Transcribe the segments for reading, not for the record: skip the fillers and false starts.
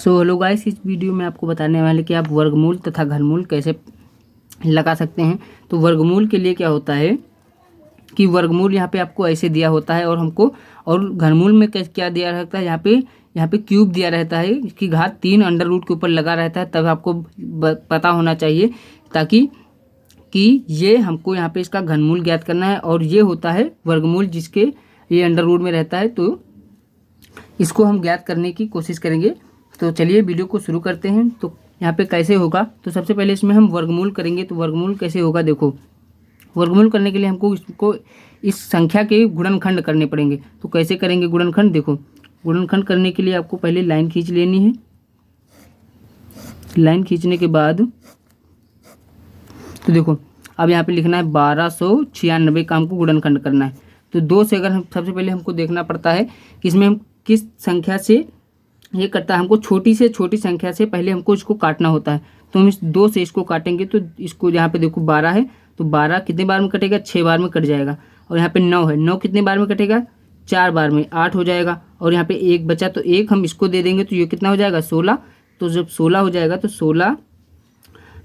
So hello guys, इस video में आपको बताने वाले कि आप वर्गमूल तथा घनमूल कैसे लगा सकते हैं। तो वर्गमूल के लिए क्या होता है कि वर्गमूल यहाँ पे आपको ऐसे दिया होता है और घनमूल में क्या दिया रहता है, यहाँ पे क्यूब दिया रहता है, इसकी घात 3 अंडर रूट के ऊपर लगा रहता है। तब आपको पता होना चाहिए ताकि ये हमको यहाँ पे इसका घनमूल ज्ञात करना है और ये होता है वर्गमूल जिसके ये अंडर रूट में रहता है। तो इसको हम ज्ञात करने की कोशिश करेंगे। तो चलिए वीडियो को शुरू करते हैं। तो यहाँ पे कैसे होगा, तो सबसे पहले इसमें हम वर्गमूल करेंगे। तो वर्गमूल कैसे होगा, देखो वर्गमूल करने के लिए हमको इसको इस संख्या के गुणनखंड करने पड़ेंगे। तो कैसे करेंगे गुणनखंड, देखो गुणनखंड करने के लिए आपको पहले लाइन खींच लेनी है। लाइन खींचने के बाद तो देखो अब यहाँ पे लिखना है 1296 का हमको गुणनखंड करना है। तो 2 से अगर हम सबसे पहले हमको देखना पड़ता है कि इसमें हम किस संख्या से ये करता है। हमको छोटी से छोटी संख्या से पहले हमको इसको काटना होता है। तो हम इस 2 से इसको काटेंगे तो इसको यहाँ पे देखो 12 है, तो 12 कितने बार में कटेगा, 6 बार में कट जाएगा। और यहाँ पे 9 है, 9 कितने बार में कटेगा, 4 बार में, 8 हो जाएगा। और यहाँ पे 1 बचा तो 1 हम इसको दे देंगे तो ये कितना हो जाएगा, 16। तो जब 16 हो जाएगा तो 16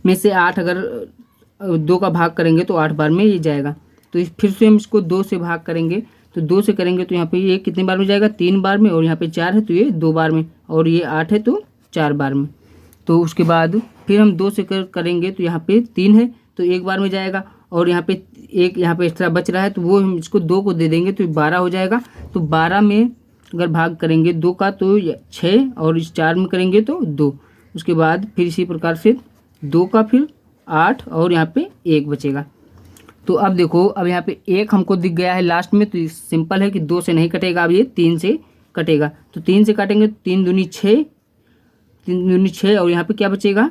में से 8 अगर 2 का भाग करेंगे तो 8 बार में ये जाएगा। तो फिर से हम इसको 2 से भाग करेंगे, तो 2 से करेंगे तो यहाँ पे ये कितने बार में जाएगा, 3 बार में। और यहाँ पे 4 है तो ये 2 बार में, और ये 8 है तो 4 बार में। तो उसके बाद फिर हम 2 से करेंगे तो यहाँ पे 3 है तो 1 बार में जाएगा। और यहाँ पे एक यहाँ पे एक्स्ट्रा बच रहा है तो वो हम इसको 2 को दे देंगे तो 12 हो जाएगा। तो 12 में अगर भाग करेंगे 2 का तो 6, और इस 4 में करेंगे तो 2। उसके बाद फिर इसी प्रकार से 2 का फिर 8, और यहाँ पे 1 बचेगा। तो अब देखो अब यहाँ पे 1 हमको दिख गया है लास्ट में, तो सिंपल है कि 2 से नहीं कटेगा, अब ये 3 से कटेगा। तो 3 से काटेंगे तो 3 दूनी 6, 3 दूनी 6, और यहाँ पे क्या बचेगा,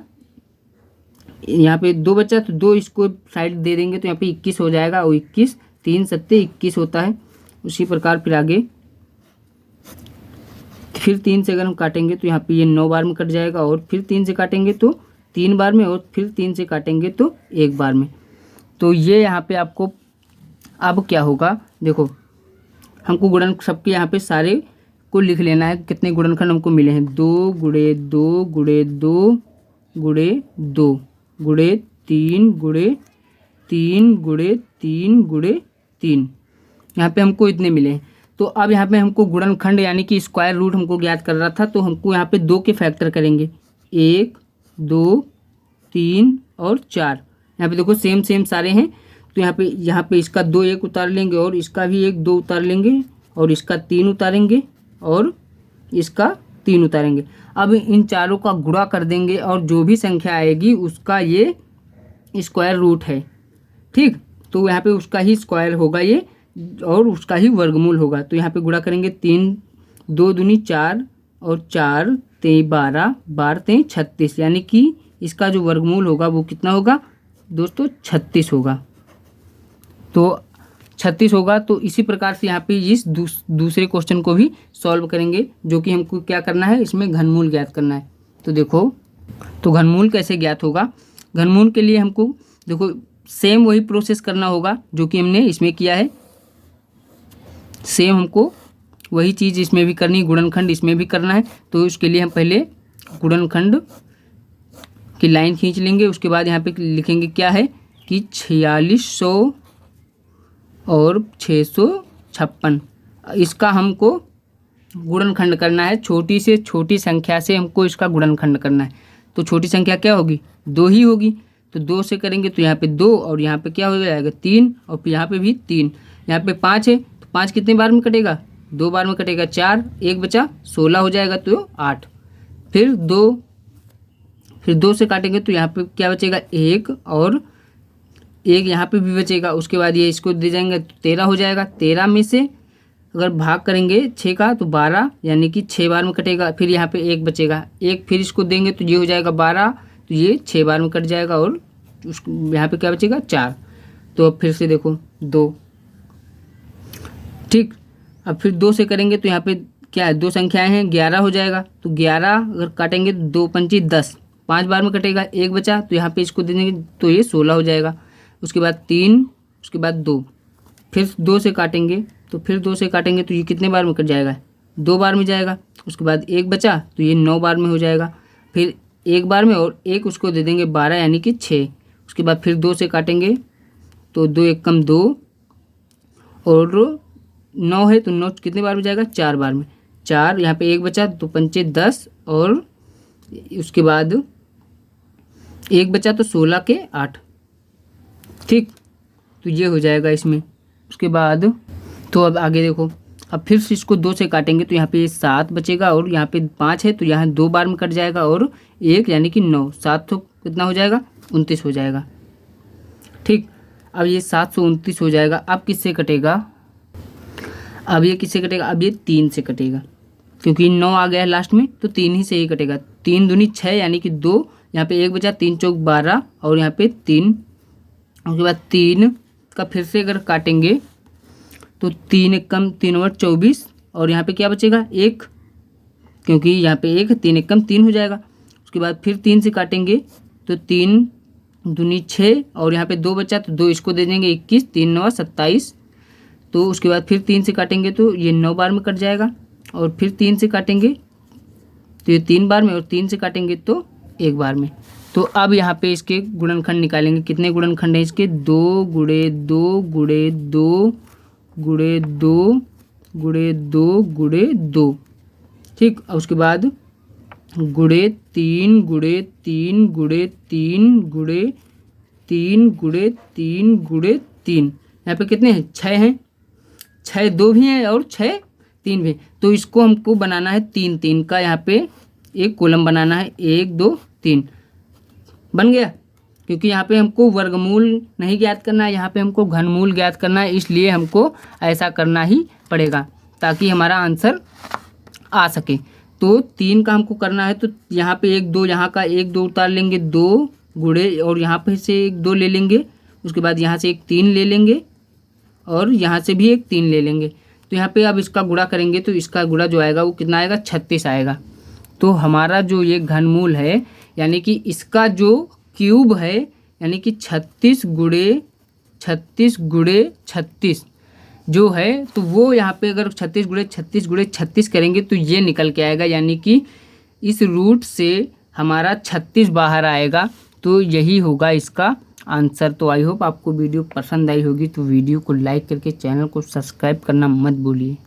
यहाँ पे 2 बचा तो 2 इसको साइड दे देंगे तो यहाँ पे 21 हो जाएगा। और 21, 3 सत्ते 21 होता है। उसी प्रकार फिर आगे फिर 3 से अगर हम काटेंगे तो यहाँ पे ये 9 बार में कट जाएगा। और फिर 3 से काटेंगे तो 3 बार में, और फिर 3 से काटेंगे तो 1 बार में। तो ये यहाँ पे आपको अब क्या होगा, देखो हमको गुणन सबके यहाँ पे सारे को लिख लेना है, कितने गुणनखंड हमको मिले हैं। 2 गुणे 2 गुणे 2 गुणे 2 गुणे 3 गुणे 3 गुणे 3 गुणे 3, यहाँ पे हमको इतने मिले हैं। तो अब यहाँ पे हमको गुणनखंड यानी कि स्क्वायर रूट हमको ज्ञात कर रहा था, तो हमको यहाँ पे 2 के फैक्टर करेंगे, 1 2 3 और 4। यहाँ पे देखो सेम सारे हैं, तो यहाँ पे इसका 2 1 उतार लेंगे, और इसका भी 1 2 उतार लेंगे, और इसका 3 उतारेंगे, और इसका 3 उतारेंगे। अब इन चारों का गुणा कर देंगे और जो भी संख्या आएगी उसका ये स्क्वायर रूट है, ठीक। तो यहाँ पे उसका ही स्क्वायर होगा ये, और उसका ही वर्गमूल होगा। तो यहाँ पे गुणा करेंगे 3 2 दूनी 4, और 4 3 12, 12 3 36, यानी कि इसका जो वर्गमूल होगा वो कितना होगा दोस्तों, 36 होगा। तो 36 होगा। तो इसी प्रकार से यहाँ पे इस दूसरे क्वेश्चन को भी सॉल्व करेंगे, जो कि हमको क्या करना है, इसमें घनमूल ज्ञात करना है। तो देखो तो घनमूल कैसे ज्ञात होगा, घनमूल के लिए हमको देखो सेम वही प्रोसेस करना होगा जो कि हमने इसमें किया है। सेम हमको वही चीज़ इसमें भी करनी, गुणनखंड इसमें भी करना है। तो उसके लिए हम पहले गुणनखंड की लाइन खींच लेंगे। उसके बाद यहाँ पे लिखेंगे क्या है कि 4600 और 656, इसका हमको गुणनखंड करना है। छोटी से छोटी संख्या से हमको इसका गुणनखंड करना है। तो छोटी संख्या क्या होगी, 2 ही होगी। तो 2 से करेंगे तो यहाँ पे 2, और यहाँ पे क्या हो जाएगा 3, और फिर यहाँ पे भी 3। यहाँ पे 5 है तो 5 कितने बार में कटेगा, 2 बार में कटेगा, 4 1 बचा 16 हो जाएगा तो 8। फिर 2 से काटेंगे तो यहाँ पे क्या बचेगा 1, और 1 यहाँ पे भी बचेगा। उसके बाद ये इसको दे जाएंगे तो 13 हो जाएगा। 13 में से अगर भाग करेंगे 6 का तो 12, यानी कि 6 बार में कटेगा। फिर यहाँ पे 1 बचेगा, 1 फिर इसको देंगे तो ये हो जाएगा 12, तो ये 6 बार में कट जाएगा। और यहाँ पे क्या बचेगा 4। तो अब फिर से देखो 2, ठीक। अब फिर 2 से करेंगे तो यहाँ पे क्या है, 2 संख्याएं हैं, 11 हो जाएगा। तो 11 अगर काटेंगे तो 2 पंची 10, 5 बार में कटेगा, 1 बचा तो यहाँ पे इसको दे देंगे तो ये 16 हो जाएगा। उसके बाद 3, उसके बाद 2, फिर 2 से काटेंगे तो ये कितने बार में कट जाएगा, 2 बार में जाएगा, उसके बाद 1 बचा तो ये 9 बार में हो जाएगा, फिर 1 बार में और 1 उसको दे देंगे 12 यानी कि 6। उसके बाद फिर 2 से काटेंगे तो 2 एकम 2 और 9 है तो 9 कितने बार में जाएगा, 4 बार में। 4 यहाँ पे 1 बचा तो 5 10 और उसके बाद 1 बचा तो 16 के 8। ठीक, तो ये हो जाएगा इसमें। उसके बाद तो अब आगे देखो, अब फिर से इसको 2 से काटेंगे तो यहाँ पे 7 बचेगा और यहाँ पे 5 है तो यहाँ 2 बार में कट जाएगा और 1 यानी कि 9, 7 तो कितना हो जाएगा, 29 हो जाएगा। ठीक, अब ये 729 हो जाएगा। अब किससे कटेगा, अब ये किससे कटेगा, अब ये 3 से कटेगा क्योंकि 9 आ गया है लास्ट में तो 3 ही से ही कटेगा। 3 दूनी 6 यानी कि 2, यहाँ पे 1 बचा, 3 चौक 12 और यहाँ पे 3। उसके बाद 3 का फिर से अगर काटेंगे तो 3 एकम 3 और 24 और यहाँ पे क्या बचेगा 1, क्योंकि यहाँ पे 1 3 एकम 3 हो जाएगा। उसके बाद फिर 3 से काटेंगे तो 3 दूनी 6 और यहाँ पे 2 बचा तो 2 इसको दे देंगे 21, 3 9 27। तो उसके बाद फिर 3 से काटेंगे तो ये 9 बार में कट जाएगा और फिर 3 से काटेंगे तो ये 3 बार में और 3 से काटेंगे तो 1 बार में। तो अब यहाँ पे इसके गुणनखंड निकालेंगे। कितने गुणनखंड हैं इसके, 2 गुणे 2 गुणे 2 गुणे 2 गुणे 2 गुणे 2। ठीक, और उसके बाद गुणे 3 गुणे 3 गुणे 3 गुणे 3 गुणे 3 गुणे 3। यहाँ पे कितने हैं, 6 हैं, 6 2 भी हैं और 6 3 भी। तो इसको हमको बनाना है 3 3 का, यहाँ पे एक कॉलम बनाना है, 1 2 3 बन गया। क्योंकि यहाँ पे हमको वर्गमूल नहीं ज्ञात करना है, यहाँ पे हमको घनमूल ज्ञात करना है, इसलिए हमको ऐसा करना ही पड़ेगा ताकि हमारा आंसर आ सके। तो 3 का हमको करना है तो यहाँ पे 1 2, यहाँ का 1 2 उतार लेंगे, 2 गुणे और यहाँ पे से 1 2 ले लेंगे। उसके बाद यहाँ से एक 3 ले लेंगे और यहाँ से भी एक 3 ले लेंगे। तो यहाँ पे अब इसका गुणा करेंगे तो इसका गुणा जो आएगा वो कितना आएगा, 36 आएगा। तो हमारा जो ये घनमूल है यानी कि इसका जो क्यूब है यानी कि 36 गुणे 36 जो है, तो वो यहाँ पे अगर 36 गुणे 36 करेंगे तो ये निकल के आएगा, यानी कि इस रूट से हमारा 36 बाहर आएगा। तो यही होगा इसका आंसर। तो आई होप आपको वीडियो पसंद आई होगी, तो वीडियो को लाइक करके चैनल को सब्सक्राइब करना मत भूलिए।